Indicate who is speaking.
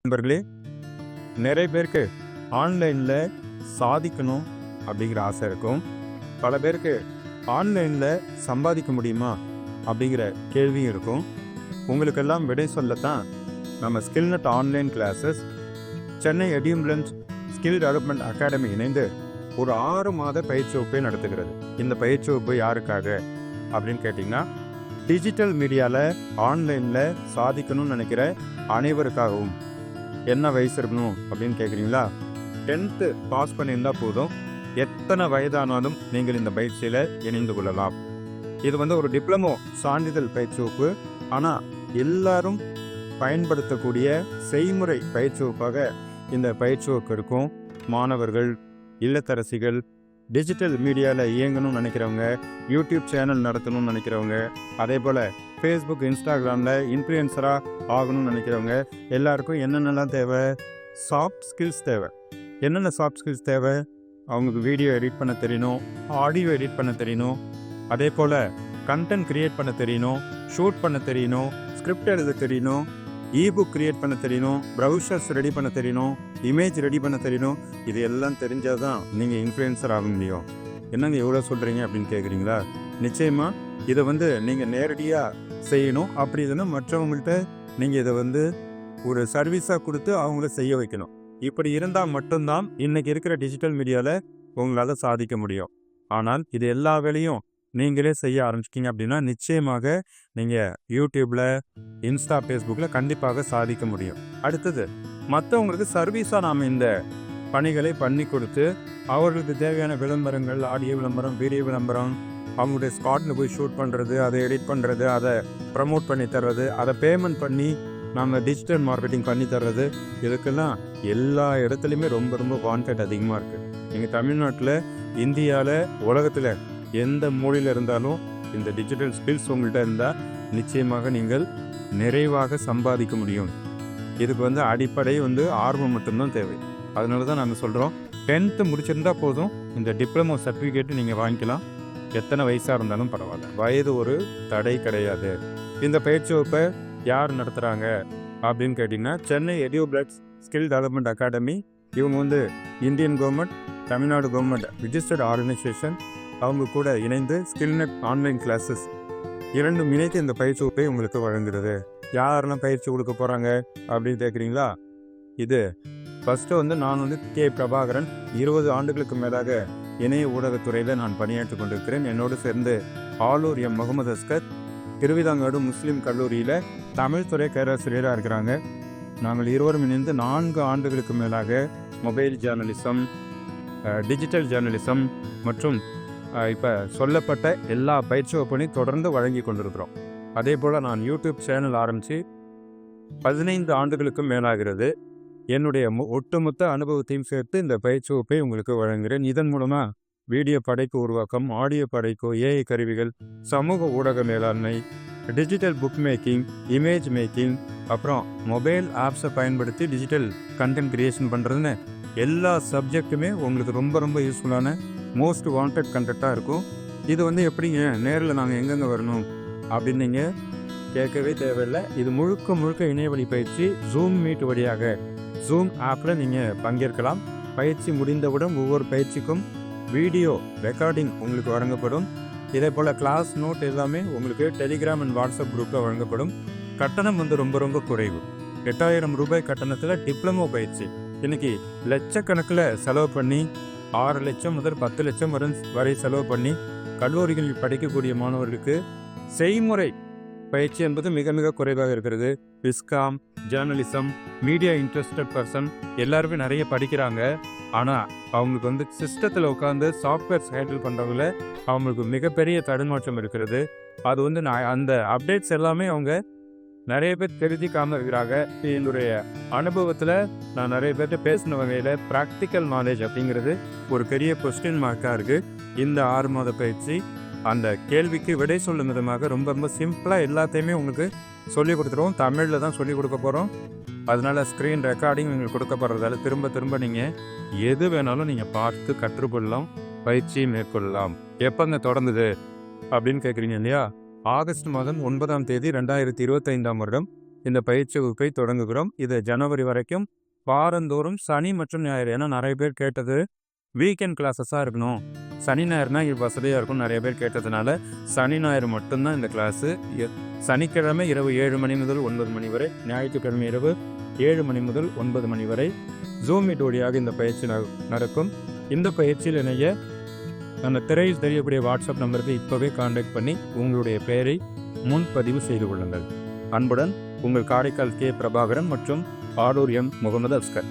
Speaker 1: நண்பர்களே, நிறைய பேருக்கு ஆன்லைனில் சாதிக்கணும் அப்படிங்கிற ஆசை இருக்கும். பல பேருக்கு ஆன்லைனில் சம்பாதிக்க முடியுமா அப்படிங்கிற கேள்வியும் இருக்கும். உங்களுக்கெல்லாம் விடை சொல்லத்தான் நம்ம ஸ்கில்நெட் ஆன்லைன் கிளாஸஸ் சென்னை எடியூம்லன்ஸ் ஸ்கில் டெவலப்மெண்ட் அகாடமி இணைந்து ஒரு 6 மாத பயிற்சி வகுப்பை நடத்துகிறது. இந்த பயிற்சி வகுப்பு யாருக்காக அப்படின்னு கேட்டிங்கன்னா, டிஜிட்டல் மீடியாவில் ஆன்லைனில் சாதிக்கணும்னு நினைக்கிற அனைவருக்காகவும். என்ன வயசு இருக்கணும் அப்படின்னு கேட்குறீங்களா? 10th பாஸ் பண்ணியிருந்தால் போதும். எத்தனை வயதானாலும் நீங்கள் இந்த பயிற்சியில் இணைந்து கொள்ளலாம். இது ஒரு டிப்ளமோ சான்றிதழ் பயிற்சி வகுப்பு. ஆனால் எல்லாரும் பயன்படுத்தக்கூடிய செய்முறை பயிற்சி வகுப்பாக இந்த பயிற்சி வகுப்பு இருக்கும். மாணவர்கள், இல்லத்தரசிகள், டிஜிட்டல் மீடியாவில் இயங்கணும்னு நினைக்கிறவங்க, யூடியூப் சேனல் நடத்தணும்னு நினைக்கிறவங்க, அதே போல் ஃபேஸ்புக், இன்ஸ்டாகிராமில் இன்ஃப்ளூயன்சராக ஆகணும்னு நினைக்கிறவங்க எல்லாருக்கும் என்னென்னலாம் தேவை? சாஃப்ட் ஸ்கில்ஸ் தேவை. என்னென்ன சாஃப்ட் ஸ்கில்ஸ் தேவை? அவங்களுக்கு வீடியோ எடிட் பண்ண தெரியணும், ஆடியோ எடிட் பண்ண தெரியணும், அதே போல் கண்டென்ட் க்ரியேட் பண்ண தெரியணும், ஷூட் பண்ண தெரியணும், ஸ்கிரிப்ட் எழுத தெரியணும், இபுக் க்ரியேட் பண்ண தெரியணும், ப்ரௌசர்ஸ் ரெடி பண்ண தெரியணும், இமேஜ் ரெடி பண்ண தெரியணும். இது எல்லாம் தெரிஞ்சால் தான் நீங்கள் இன்ஃப்ளூயன்சர் ஆக முடியும். என்னங்க எவ்வளோ சொல்கிறீங்க அப்படின்னு கேட்குறீங்களா? நிச்சயமாக இதை நீங்கள் நேரடியாக செய்யணும். அப்படி இல்லைன்னா மற்றவங்கள்ட்ட நீங்கள் இதை ஒரு சர்வீஸாக கொடுத்து அவங்கள செய்ய வைக்கணும். இப்படி இருந்தால் மட்டும்தான் இன்றைக்கி இருக்கிற டிஜிட்டல் மீடியாவில் உங்களால் சாதிக்க முடியும். ஆனால் இது எல்லா வேலையும் நீங்களே செய்ய ஆரம்பிச்சிட்டிங்க அப்படின்னா நிச்சயமாக நீங்கள் யூடியூப்பில், இன்ஸ்டா, ஃபேஸ்புக்கில் கண்டிப்பாக சாதிக்க முடியும். அடுத்தது, மற்றவங்களுக்கு சர்வீஸாக நாம் இந்த பணிகளை பண்ணி கொடுத்து அவர்களுக்கு தேவையான விளம்பரங்கள், ஆடியோ விளம்பரம், வீடியோ விளம்பரம், அவங்களுடைய ஸ்பாட்டில் போய் ஷூட் பண்ணுறது, அதை எடிட் பண்ணுறது, அதை ப்ரமோட் பண்ணி தர்றது, அதை பேமெண்ட் பண்ணி நம்ம டிஜிட்டல் மார்க்கெட்டிங் பண்ணி தர்றது, இதுக்கெல்லாம் எல்லா இடத்துலையுமே ரொம்ப ரொம்ப வாண்டட் அதிகமாக இருக்குது. நீங்கள் தமிழ்நாட்டில், இந்தியாவில், உலகத்தில் எந்த மூலையில் இருந்தாலும் இந்த டிஜிட்டல் ஸ்கில்ஸ் உங்கள்கிட்ட இருந்தால் நிச்சயமாக நீங்கள் நிறைவாக சம்பாதிக்க முடியும். இதுக்கு அடிப்படை ஆர்வம் மட்டும்தான் தேவை. அதனால தான் நாங்கள் சொல்கிறோம், 10th முடிச்சிருந்தா போதும், இந்த டிப்ளமோ சர்டிஃபிகேட்டு நீங்கள் வாங்கிக்கலாம். எத்தனை வயசாக இருந்தாலும் பரவாயில்ல, வயது ஒரு தடை கிடையாது. இந்த பயிற்சி வகுப்பை யார் நடத்துகிறாங்க அப்படின்னு கேட்டிங்கன்னா, சென்னை எடியூப்ளட்ஸ் ஸ்கில் டெவலப்மெண்ட் அகாடமி. இவங்க Indian government, Tamil Nadu government registered organisation. அவங்க கூட இணைந்து ஸ்கில்நெட் ஆன்லைன் கிளாஸஸ் இரண்டும் இணைத்து இந்த பயிற்சி வகுப்பை உங்களுக்கு வழங்குகிறது. யாரெல்லாம் பயிற்சி கொடுக்க போகிறாங்க அப்படின்னு கேட்குறீங்களா? இது ஃபஸ்ட்டு நான் கே பிரபாகரன். 20 ஆண்டுகளுக்கு மேலாக இணைய ஊடகத்துறையில் நான் பணியாற்றி கொண்டிருக்கிறேன். என்னோடு சேர்ந்து ஆலூர் எம் முகமது அஸ்கர் திருவிதாங்காடு முஸ்லீம் கல்லூரியில் தமிழ் துறை பேராசிரியராக இருக்கிறாங்க. நாங்கள் இருவரும் இணைந்து 4 ஆண்டுகளுக்கு மேலாக மொபைல் ஜேர்னலிசம், டிஜிட்டல் ஜேர்னலிசம் மற்றும் இப்போ சொல்லப்பட்ட எல்லா பயிற்சி வகுப்பையும் தொடர்ந்து வழங்கி கொண்டிருக்கிறோம். அதே போல் நான் யூடியூப் சேனல் ஆரம்பித்து 15 ஆண்டுகளுக்கும் மேலாகிறது. என்னுடைய ஒட்டுமொத்த அனுபவத்தையும் சேர்த்து இந்த பயிற்சி வகுப்பை உங்களுக்கு வழங்குகிறேன். இதன் மூலமாக வீடியோ படைப்பு உருவாக்கம், ஆடியோ படைப்பு, ஏஐ கருவிகள், சமூக ஊடக மேலாண்மை, digital book making, image making, அப்புறம் மொபைல் ஆப்ஸை பயன்படுத்தி டிஜிட்டல் கண்டென்ட் க்ரியேஷன் பண்ணுறதுன்னு எல்லா சப்ஜெக்ட்டுமே உங்களுக்கு ரொம்ப ரொம்ப யூஸ்ஃபுல்லான மோஸ்ட் வாண்டட் கண்டென்ட்டாக இருக்கும். இது எப்படிங்க நேரில் நாங்கள் எங்கெங்கே வரணும் அப்படின்னு நீங்கள் கேட்கவே தேவையில்லை. இது முழுக்க முழுக்க இணையவழி பயிற்சி. ஜூம் மீட் வழியாக, ஜூம் ஆப்பில் நீங்கள் பங்கேற்கலாம். பயிற்சி முடிந்தவுடன் ஒவ்வொரு பயிற்சிக்கும் வீடியோ ரெக்கார்டிங் உங்களுக்கு வழங்கப்படும். இதே போல் கிளாஸ் நோட் எல்லாமே உங்களுக்கு டெலிகிராம் அண்ட் வாட்ஸ்அப் குரூப்பில் வழங்கப்படும். கட்டணம் ரொம்ப ரொம்ப குறைவு. 8000 ரூபாய் கட்டணத்தில் டிப்ளமோ பயிற்சி. இன்றைக்கி லட்சக்கணக்கில் செலவு பண்ணி 6 லட்சம் முதல் 10 லட்சம் வரை செலவு பண்ணி கல்லூரிகளில் படிக்கக்கூடிய மாணவர்களுக்கு செய்முறை பயிற்சி என்பது மிக மிக குறைவாக இருக்கிறது. Viscom, journalism, media interested person எல்லாருமே நிறைய படிக்கிறாங்க. ஆனால் அவங்களுக்கு சிஸ்டத்தில் உட்காந்து சாஃப்ட்வேர்ஸ் ஹேண்டில் பண்ணுறவங்கள அவங்களுக்கு மிகப்பெரிய தடுமாற்றம் இருக்கிறது. அது நான் அந்த அப்டேட்ஸ் எல்லாமே அவங்க நிறைய பேர் தெரிஞ்சிக்காமல் இருக்கிறாங்க. என்னுடைய அனுபவத்தில் நான் நிறைய பேர்கிட்ட பேசின வகையில் ப்ராக்டிக்கல் நாலேஜ் அப்படிங்கிறது ஒரு பெரிய கொஸ்டின் மார்க்காக இருக்குது. இந்த 6 மாத பயிற்சி அந்த கேள்விக்கு விடை சொல்லும் விதமாக ரொம்ப ரொம்ப சிம்பிளாக எல்லாத்தையுமே உங்களுக்கு சொல்லிக் கொடுத்துருவோம். தமிழில் தான் சொல்லிக் கொடுக்க போகிறோம். அதனால் ஸ்க்ரீன் ரெக்கார்டிங் உங்களுக்கு கொடுக்க போகிறதால திரும்ப திரும்ப நீங்கள் எது வேணாலும் நீங்கள் பார்த்து கற்றுக்கொள்ளலாம், பயிற்சி மேற்கொள்ளலாம். எப்போங்க தொடர்ந்தது அப்படின்னு கேட்குறீங்க இல்லையா? ஆகஸ்ட் மாதம் 9ஆம் தேதி 2025ஆம் வருடம் இந்த பயிற்சி வகுப்பை தொடங்குகிறோம். இது ஜனவரி வரைக்கும் வாரந்தோறும் சனி மற்றும் ஞாயிறு. ஏன்னா நிறைய பேர் கேட்டது வீக்கெண்ட் கிளாஸஸாக இருக்கணும், சனி ஞாயிறுனா இது வசதியாக இருக்கும் நிறைய பேர் கேட்டதுனால சனி ஞாயிறு மட்டும்தான் இந்த கிளாஸு. சனிக்கிழமை இரவு 7 மணி முதல் 9 மணி வரை, ஞாயிற்றுக்கிழமை இரவு 7 மணி முதல் 9 மணி வரை ஜூம் மீட் வழியாக இந்த பயிற்சி நடக்கும். இந்த பயிற்சியில் இணைய அந்த திரையில் தெரியக்கூடிய வாட்ஸ்அப் நம்பருக்கு இப்போவே கான்டாக்ட் பண்ணி உங்களுடைய பெயரை முன்பதிவு செய்து கொள்ளுங்கள். அன்புடன் உங்கள் காரைக்கால் கே. பிரபாகரன் மற்றும் ஆடூர் எம். முகமது அஸ்கர்.